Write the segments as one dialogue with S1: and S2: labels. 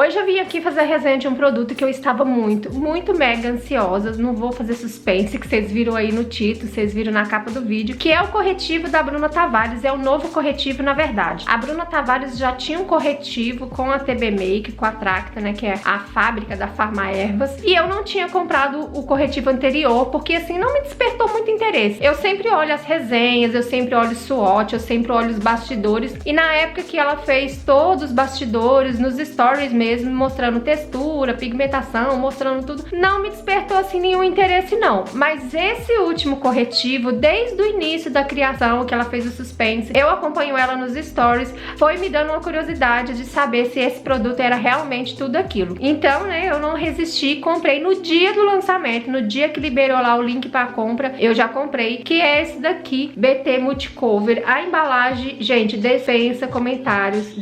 S1: Hoje eu vim aqui fazer a resenha de um produto que eu estava muito mega ansiosa. Não vou fazer suspense, que vocês viram aí no título, vocês viram na capa do vídeo, que é o corretivo da Bruna Tavares. É o novo corretivo, na verdade. A Bruna Tavares já tinha um corretivo com a TB Make, com a Tracta, né, que é a fábrica da Farmaervas, e eu não tinha comprado o corretivo anterior, porque assim, não me despertou muito interesse. Eu sempre olho as resenhas, eu sempre olho o SWOT, eu sempre olho os bastidores, e na época que ela fez todos os bastidores, nos stories mesmo, mostrando textura, pigmentação, mostrando tudo, não me despertou assim nenhum interesse não. Mas esse último corretivo, desde o início da criação, que ela fez o suspense, eu acompanho ela nos stories, foi me dando uma curiosidade de saber se esse produto era realmente tudo aquilo. Então, né, eu não resisti, comprei no dia do lançamento, no dia que liberou lá o link para compra, eu já comprei, que é esse daqui, BT Multicover. A embalagem, gente, dispensa comentários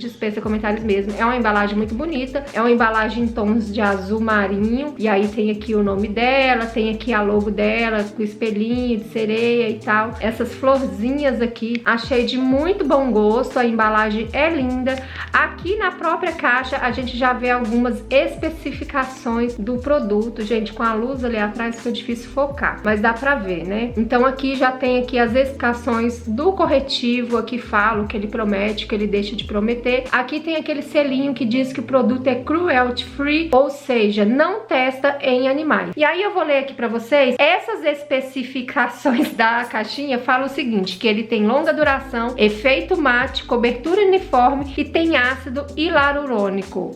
S1: mesmo. É uma embalagem muito bonita, é uma embalagem em tons de azul marinho, e aí tem aqui o nome dela, tem aqui a logo dela, com espelhinho de sereia e tal. Essas florzinhas aqui, achei de muito bom gosto, a embalagem é linda. Aqui na própria caixa a gente já vê algumas especificações do produto, gente, com a luz ali atrás fica difícil focar, mas dá pra ver, né? Então aqui já tem aqui as especificações do corretivo, aqui fala o que ele promete, o que ele deixa de prometer. Aqui tem aquele selinho que diz que o produto é cruelty free, ou seja, não testa em animais. E aí eu vou ler aqui pra vocês, essas especificações da caixinha falam o seguinte, que ele tem longa duração, efeito mate, cobertura uniforme e tem ácido hialurônico.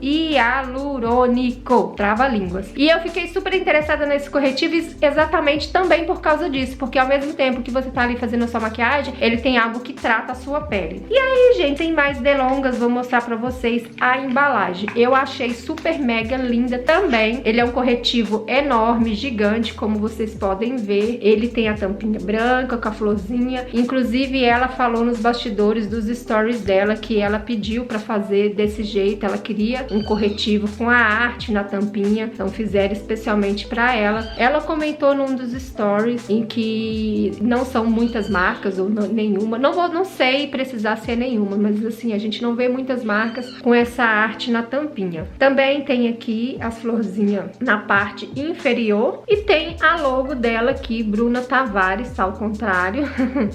S1: Hialurônico, trava-línguas. E eu fiquei super interessada nesse corretivo exatamente também por causa disso, porque ao mesmo tempo que você tá ali fazendo a sua maquiagem, ele tem algo que trata a sua pele. E aí, gente, sem mais delongas, vou mostrar pra vocês a embalagem. Eu achei super mega linda também. Ele é um corretivo enorme, gigante, como vocês podem ver. Ele tem a tampinha branca com a florzinha. Inclusive, ela falou nos bastidores dos stories dela que ela pediu pra fazer desse jeito. Ela queria um corretivo com a arte na tampinha, então fizeram especialmente pra ela. Ela comentou num dos stories em que não são muitas marcas ou nenhuma. Não sei precisar ser nenhuma, mas assim, a gente não vê muitas marcas com essa arte na tampinha. Também tem aqui as florzinhas na parte inferior e tem a logo dela aqui, Bruna Tavares, ao contrário.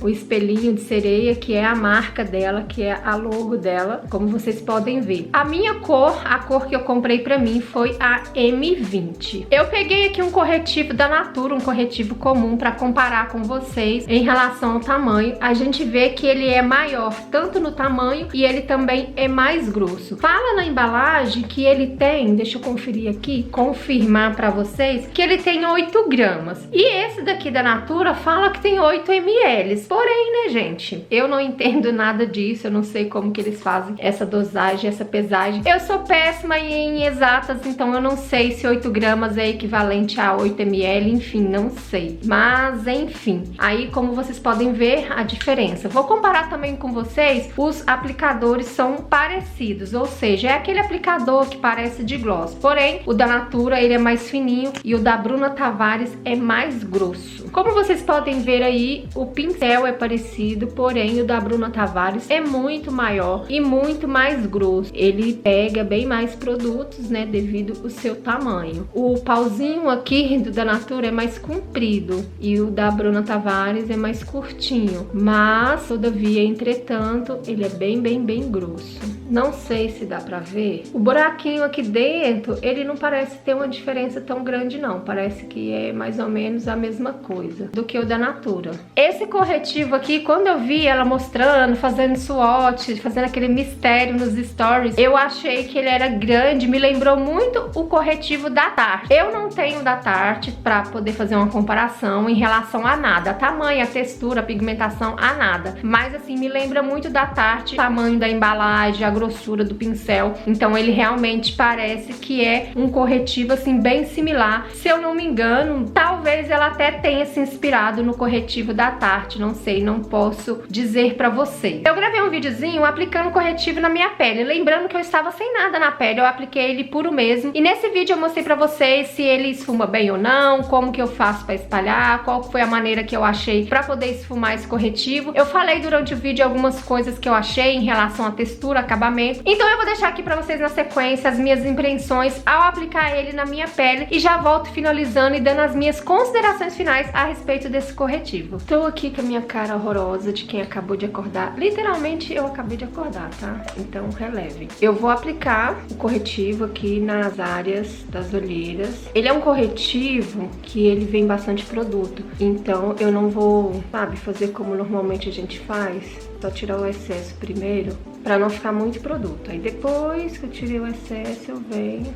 S1: O espelhinho de sereia, que é a marca dela, que é a logo dela, como vocês podem ver. A minha cor, a cor que eu comprei pra mim foi a M20. Eu peguei aqui um corretivo da Natura, um corretivo comum, pra comparar com vocês em relação ao tamanho. A gente vê que ele é maior tanto no tamanho e ele também é mais grosso. Fala na embalagem que ele tem, deixa eu conferir aqui, confirmar pra vocês, que ele tem 8 gramas. E esse daqui da Natura fala que tem 8 ml. Porém, né, gente, eu não entendo nada disso, eu não sei como que eles fazem essa dosagem, essa pesagem. Eu sou péssima em exatas, então eu não sei se 8 gramas é equivalente a 8 ml, enfim, não sei. Mas, enfim, aí como vocês podem ver a diferença. Vou comparar também com vocês, os aplicadores são parecidos, ou seja, é aquele aplicador que parece de gloss, porém o da Natura ele é mais fininho e o da Bruna Tavares é mais grosso. Como vocês podem ver aí, o pincel é parecido, porém o da Bruna Tavares é muito maior e muito mais grosso. Ele pega bem mais produtos, né, devido ao seu tamanho. O pauzinho aqui do da Natura é mais comprido e o da Bruna Tavares é mais curtinho, mas todavia, entretanto, ele é bem grosso. Não sei se dá pra ver. O buraquinho aqui dentro, ele não parece ter uma diferença tão grande não. Parece que é mais ou menos a mesma coisa do que o da Natura. Esse corretivo aqui, quando eu vi ela mostrando, fazendo swatch, fazendo aquele mistério nos stories, eu achei que ele era grande, me lembrou muito o corretivo da Tarte. Eu não tenho da Tarte pra poder fazer uma comparação em relação a nada. A tamanho, a textura, a pigmentação, a nada. Mas assim, me lembra muito da Tarte, o tamanho da embalagem, a grossura do pincel. Então ele realmente parece que é um corretivo assim bem similar. Se eu não me engano, talvez ela até tenha se inspirado no corretivo da Tarte, não sei, não posso dizer pra vocês. Eu gravei um videozinho aplicando corretivo na minha pele, lembrando que eu estava sem nada na pele, eu apliquei ele puro mesmo. E nesse vídeo eu mostrei pra vocês se ele esfuma bem ou não, como que eu faço pra espalhar, qual foi a maneira que eu achei pra poder esfumar esse corretivo. Eu falei durante o vídeo algumas coisas que eu achei em relação à textura, acabamento. Então eu vou deixar aqui pra vocês na sequência as minhas impressões ao aplicar ele na minha pele e já volto finalizando e dando as minhas considerações finais a respeito desse corretivo. Tô aqui com a minha cara horrorosa de quem acabou de acordar. Literalmente eu acabei de acordar, tá? Então releve. Eu vou aplicar o corretivo aqui nas áreas das olheiras. Ele é um corretivo que ele vem bastante produto, então eu não vou, sabe, fazer como normalmente a gente faz, só tirar o excesso primeiro, pra não ficar muito produto. Aí depois que eu tirei o excesso, eu venho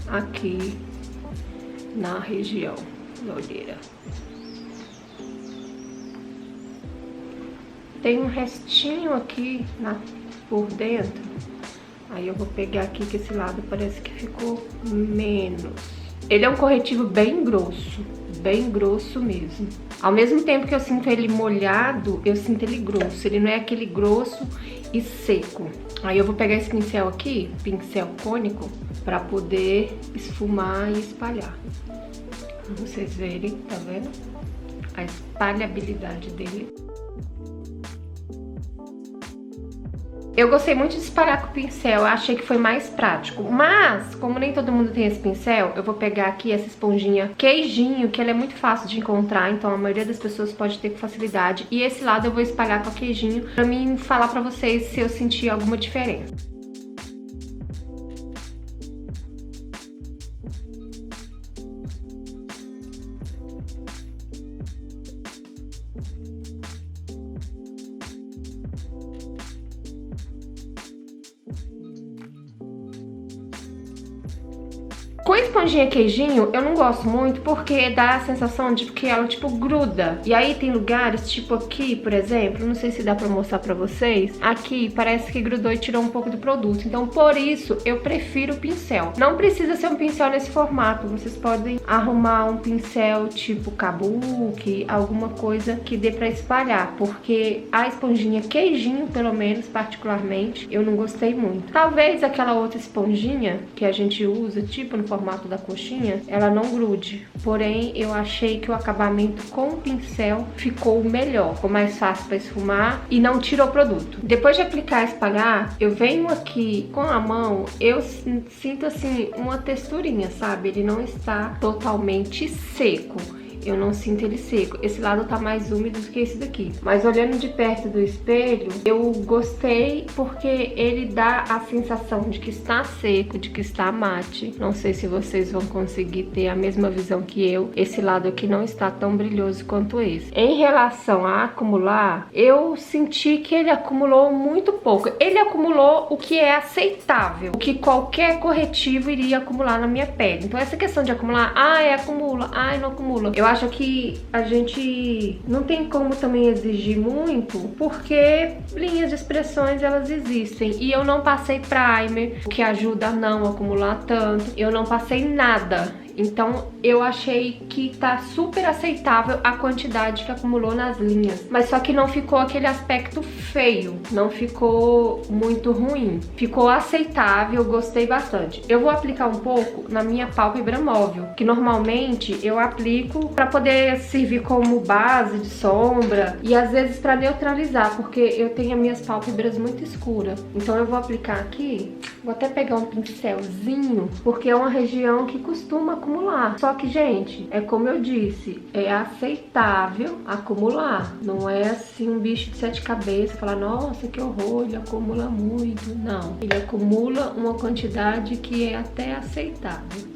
S1: aqui na região da olheira. Tem um restinho aqui por dentro, aí eu vou pegar aqui que esse lado parece que ficou menos. Ele é um corretivo bem grosso mesmo. Ao mesmo tempo que eu sinto ele molhado, eu sinto ele grosso. Ele não é aquele grosso e seco. Aí eu vou pegar esse pincel aqui, pincel cônico, pra poder esfumar e espalhar. Pra vocês verem, tá vendo? A espalhabilidade dele. Eu gostei muito de espalhar com o pincel, eu achei que foi mais prático. Mas, como nem todo mundo tem esse pincel, eu vou pegar aqui essa esponjinha queijinho, que ela é muito fácil de encontrar, então a maioria das pessoas pode ter com facilidade. E esse lado eu vou espalhar com a queijinho pra mim falar pra vocês se eu senti alguma diferença. Com a esponjinha queijinho, eu não gosto muito porque dá a sensação de que ela, tipo, gruda. E aí tem lugares, tipo aqui, por exemplo, não sei se dá pra mostrar pra vocês. Aqui parece que grudou e tirou um pouco do produto. Então, por isso, eu prefiro o pincel. Não precisa ser um pincel nesse formato. Vocês podem arrumar um pincel tipo kabuki, alguma coisa que dê pra espalhar. Porque a esponjinha queijinho, pelo menos, particularmente, eu não gostei muito. Talvez aquela outra esponjinha que a gente usa, tipo no formato da coxinha, ela não grude. Porém, eu achei que o acabamento com o pincel ficou melhor. Ficou mais fácil para esfumar e não tirou o produto. Depois de aplicar e espalhar, eu venho aqui com a mão, eu sinto assim uma texturinha, sabe? Ele não está totalmente seco. Eu não sinto ele seco. Esse lado tá mais úmido do que esse daqui. Mas olhando de perto do espelho, eu gostei porque ele dá a sensação de que está seco, de que está mate. Não sei se vocês vão conseguir ter a mesma visão que eu. Esse lado aqui não está tão brilhoso quanto esse. Em relação a acumular, eu senti que ele acumulou muito pouco. Ele acumulou o que é aceitável, o que qualquer corretivo iria acumular na minha pele. Então essa questão de acumular, acumula, não acumula. Eu acho que a gente não tem como também exigir muito, porque linhas de expressões elas existem. E eu não passei primer, o que ajuda a não acumular tanto. Eu não passei nada. Então eu achei que tá super aceitável a quantidade que acumulou nas linhas. Mas só que não ficou aquele aspecto feio, não ficou muito ruim. Ficou aceitável, gostei bastante. Eu vou aplicar um pouco na minha pálpebra móvel, que normalmente eu aplico pra poder servir como base de sombra e às vezes pra neutralizar, porque eu tenho as minhas pálpebras muito escuras. Então eu vou aplicar aqui, vou até pegar um pincelzinho, porque é uma região que costuma acumular. Só que, gente, é como eu disse, é aceitável acumular. Não é assim um bicho de 7 cabeças, falar, nossa, que horror, ele acumula muito. Não, ele acumula uma quantidade que é até aceitável.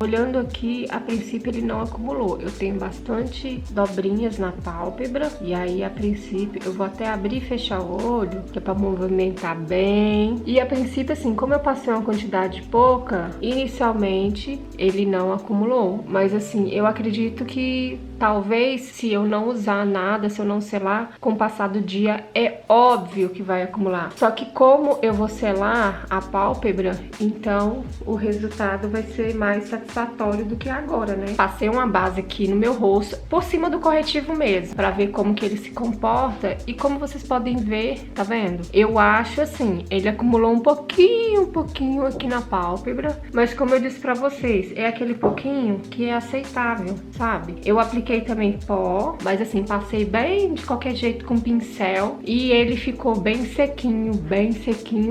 S1: Olhando aqui, a princípio ele não acumulou. Eu tenho bastante dobrinhas na pálpebra. E aí, a princípio, eu vou até abrir e fechar o olho, que é pra movimentar bem. E a princípio, assim, como eu passei uma quantidade pouca, inicialmente ele não acumulou. Mas assim, eu acredito que talvez se eu não usar nada, se eu não selar, com o passar do dia, é óbvio que vai acumular. Só que como eu vou selar a pálpebra, então o resultado vai ser mais satisfatório do que agora, né? Passei uma base aqui no meu rosto, por cima do corretivo mesmo, pra ver como que ele se comporta. E como vocês podem ver, tá vendo? Eu acho assim, ele acumulou um pouquinho aqui na pálpebra. Mas como eu disse pra vocês, é aquele pouquinho que é aceitável, sabe? Eu apliquei apliquei também pó, mas assim, passei bem de qualquer jeito com pincel e ele ficou bem sequinho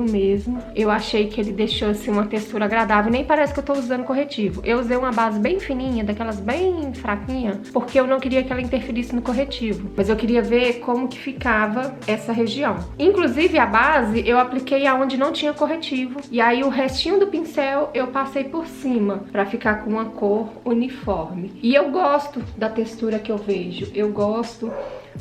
S1: mesmo. Eu achei que ele deixou assim uma textura agradável, nem parece que eu tô usando corretivo. Eu usei uma base bem fininha, daquelas bem fraquinha, porque eu não queria que ela interferisse no corretivo, mas eu queria ver como que ficava essa região. Inclusive a base eu apliquei aonde não tinha corretivo, e aí o restinho do pincel eu passei por cima, pra ficar com uma cor uniforme. E eu gosto da textura que eu vejo, eu gosto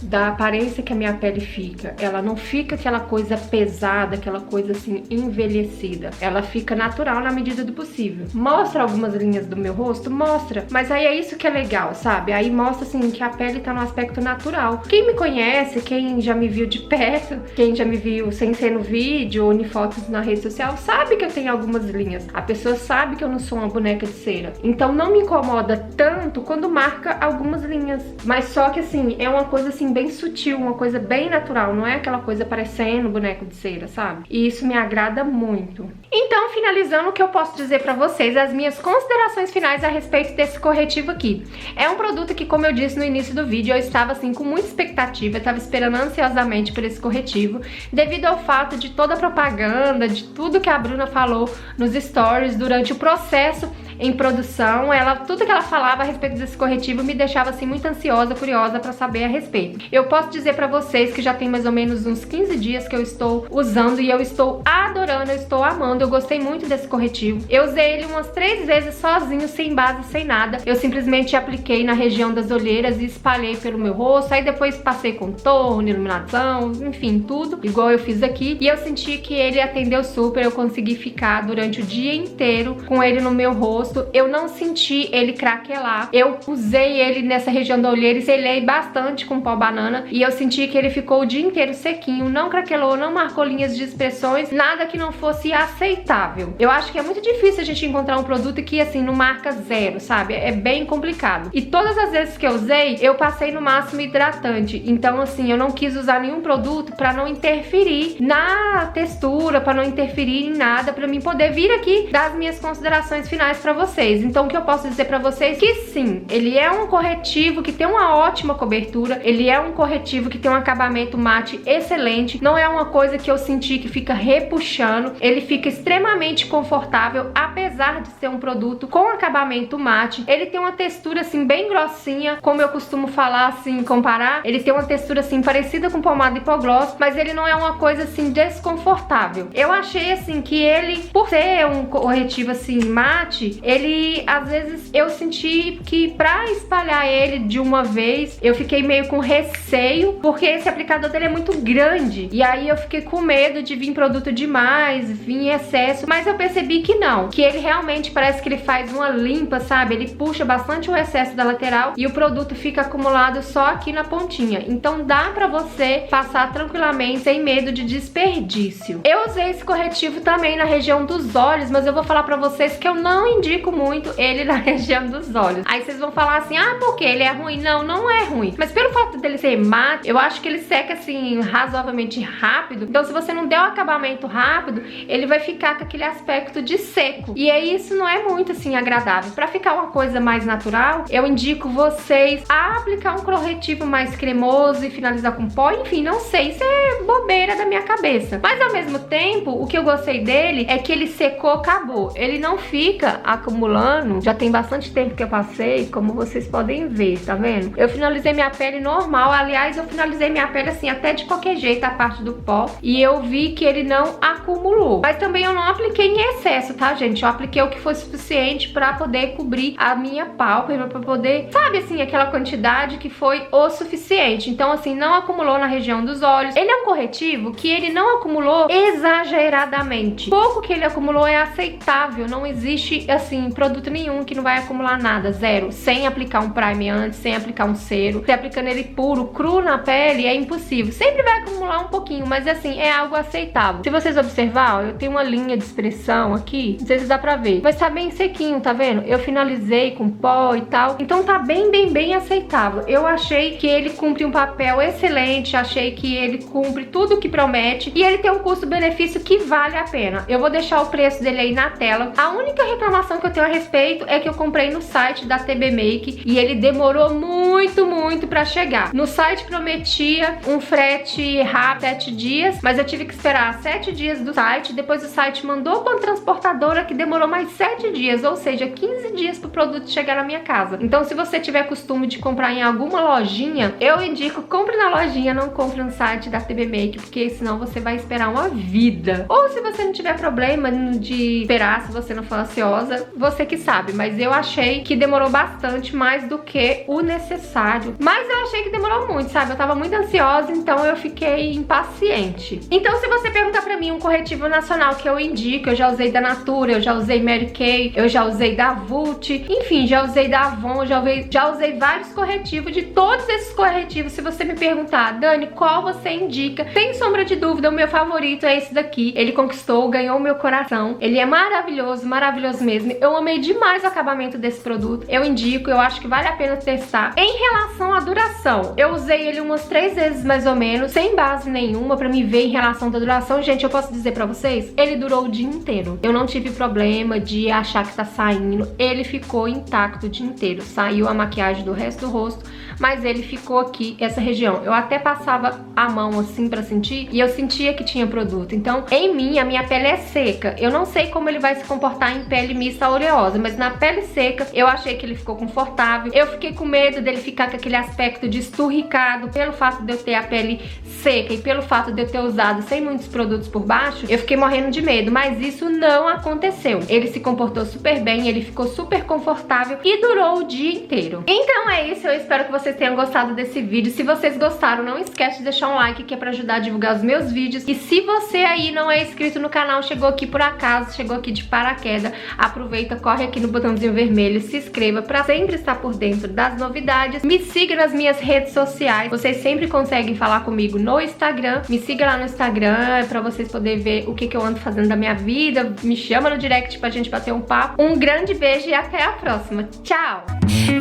S1: da aparência que a minha pele fica. Ela não fica aquela coisa pesada, aquela coisa assim envelhecida. Ela fica natural na medida do possível. Mostra algumas linhas do meu rosto? Mostra. Mas aí é isso que é legal, sabe? Aí mostra assim que a pele tá no aspecto natural. Quem me conhece, quem já me viu de perto, quem já me viu sem ser no vídeo ou em fotos na rede social, sabe que eu tenho algumas linhas. A pessoa sabe que eu não sou uma boneca de cera. Então não me incomoda tanto quando marca algumas linhas. Mas só que assim, é uma coisa assim bem sutil, uma coisa bem natural, não é aquela coisa parecendo boneco de cera, sabe? E isso me agrada muito. Então, finalizando, o que eu posso dizer pra vocês, as minhas considerações finais a respeito desse corretivo aqui. É um produto que, como eu disse no início do vídeo, eu estava assim com muita expectativa, eu estava esperando ansiosamente por esse corretivo, devido ao fato de toda a propaganda, de tudo que a Bruna falou nos stories durante o processo em produção, tudo que ela falava a respeito desse corretivo me deixava assim muito ansiosa, curiosa pra saber a respeito. Eu posso dizer pra vocês que já tem mais ou menos uns 15 dias que eu estou usando e eu estou adorando, eu estou amando, eu gostei muito desse corretivo. Eu usei ele umas 3 vezes sozinho, sem base, sem nada. Eu simplesmente apliquei na região das olheiras e espalhei pelo meu rosto, aí depois passei contorno, iluminação, enfim, tudo, igual eu fiz aqui. E eu senti que ele atendeu super, eu consegui ficar durante o dia inteiro com ele no meu rosto. Eu não senti ele craquelar. Eu usei ele nessa região da olheira e selei bastante com pó banana e eu senti que ele ficou o dia inteiro sequinho, não craquelou, não marcou linhas de expressões, nada que não fosse aceitável. Eu acho que é muito difícil a gente encontrar um produto que assim não marca zero, sabe? É bem complicado. E todas as vezes que eu usei, eu passei no máximo hidratante. Então assim, eu não quis usar nenhum produto pra não interferir na textura, pra não interferir em nada, pra mim poder vir aqui dar as minhas considerações finais pra vocês. Então o que eu posso dizer pra vocês? Que sim, ele é um corretivo que tem uma ótima cobertura, ele é um corretivo que tem um acabamento mate excelente, não é uma coisa que eu senti que fica repuxando, ele fica extremamente confortável, apesar de ser um produto com acabamento mate. Ele tem uma textura assim bem grossinha, como eu costumo falar assim, comparar, ele tem uma textura assim parecida com pomada hipogloss, mas ele não é uma coisa assim desconfortável. Eu achei assim que ele, por ser um corretivo assim mate, ele, às vezes, eu senti que pra espalhar ele de uma vez, eu fiquei meio com receio, porque esse aplicador dele é muito grande. E aí eu fiquei com medo de vir produto demais, vir em excesso. Mas eu percebi que não, que ele realmente parece que ele faz uma limpa, sabe? Ele puxa bastante o excesso da lateral e o produto fica acumulado só aqui na pontinha. Então dá pra você passar tranquilamente, sem medo de desperdício. Eu usei esse corretivo também na região dos olhos, mas eu vou falar pra vocês que eu não indico muito ele na região dos olhos. Aí vocês vão falar assim, ah, porque ele é ruim? Não, não é ruim. Mas pelo fato dele ser mate, eu acho que ele seca assim razoavelmente rápido. Então se você não der o acabamento rápido, ele vai ficar com aquele aspecto de seco. E aí isso não é muito assim agradável. Pra ficar uma coisa mais natural, eu indico vocês a aplicar um corretivo mais cremoso e finalizar com pó. Enfim, não sei, isso é bobeira da minha cabeça. Mas ao mesmo tempo, o que eu gostei dele é que ele secou, acabou. Ele não fica acumulando. Já tem bastante tempo que eu passei, como vocês podem ver, tá vendo? Eu finalizei minha pele normal, aliás, eu finalizei minha pele assim, até de qualquer jeito, a parte do pó, e eu vi que ele não acumulou. Mas também eu não apliquei em excesso, tá, gente? Eu apliquei o que foi suficiente pra poder cobrir a minha pálpebra, pra poder, sabe assim, aquela quantidade que foi o suficiente. Então, assim, não acumulou na região dos olhos. Ele é um corretivo que ele não acumulou exageradamente. Pouco que ele acumulou é aceitável, não existe, assim, produto nenhum que não vai acumular nada, zero, sem aplicar um primer antes, sem aplicar um cero. Você aplicando ele puro, cru na pele, é impossível. Sempre vai acumular um pouquinho, mas assim, é algo aceitável. Se vocês observar, ó, eu tenho uma linha de expressão aqui, não sei se dá pra ver, mas tá bem sequinho, tá vendo? Eu finalizei com pó e tal, então tá bem aceitável. Eu achei que ele cumpre um papel excelente, achei que ele cumpre tudo o que promete e ele tem um custo-benefício que vale a pena. Eu vou deixar o preço dele aí na tela. A única reclamação que eu tenho a respeito é que eu comprei no site da TB Make e ele demorou muito pra chegar. No site prometia um frete rápido, 7 dias, mas eu tive que esperar 7 dias do site, depois o site mandou com a transportadora que demorou mais 7 dias, ou seja, 15 dias pro produto chegar na minha casa. Então, se você tiver costume de comprar em alguma lojinha, eu indico, compre na lojinha, não compre no site da TB Make, porque senão você vai esperar uma vida. Ou se você não tiver problema de esperar, se você não for ansiosa, você que sabe, mas eu achei que demorou bastante, mais do que o necessário. Mas eu achei que demorou muito, sabe? Eu tava muito ansiosa, então eu fiquei impaciente. Então, se você perguntar pra mim um corretivo nacional que eu indico, eu já usei da Natura, eu já usei Mary Kay, eu já usei da Vult, enfim, já usei da Avon, já usei vários corretivos. De todos esses corretivos, se você me perguntar, Dani, qual você indica? Sem sombra de dúvida, o meu favorito é esse daqui. Ele conquistou, ganhou o meu coração. Ele é maravilhoso, maravilhoso mesmo. Eu amei demais o acabamento desse produto. Eu indico, eu acho que vale a pena testar. Em relação à duração, eu usei ele umas 3 vezes mais ou menos, sem base nenhuma, pra me ver em relação da duração. Gente, eu posso dizer pra vocês, ele durou o dia inteiro. Eu não tive problema de achar que tá saindo. Ele ficou intacto o dia inteiro. Saiu a maquiagem do resto do rosto, mas ele ficou aqui, essa região. Eu até passava a mão assim pra sentir e eu sentia que tinha produto. Então, em mim, a minha pele é seca. Eu não sei como ele vai se comportar em pele mista oleosa, mas na pele seca, eu achei que ele ficou confortável. Eu fiquei com medo dele ficar com aquele aspecto de esturricado, pelo fato de eu ter a pele seca e pelo fato de eu ter usado sem muitos produtos por baixo, eu fiquei morrendo de medo, mas isso não aconteceu. Ele se comportou super bem, ele ficou super confortável e durou o dia inteiro. Então é isso, eu espero que vocês tenham gostado desse vídeo. Se vocês gostaram, não esquece de deixar um like, que é pra ajudar a divulgar os meus vídeos. E se você aí não é inscrito no canal, chegou aqui por acaso, chegou aqui de paraquedas, aproveita, corre aqui no botãozinho vermelho, se inscreva pra sempre estar por dentro das novidades. Me siga nas minhas redes sociais, vocês sempre conseguem falar comigo no Instagram. Me siga lá no Instagram pra vocês poderem ver o que eu ando fazendo da minha vida. Me chama no direct pra gente bater um papo. Um grande beijo e até a próxima. Tchau!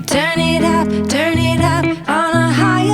S1: Turn it up on a higher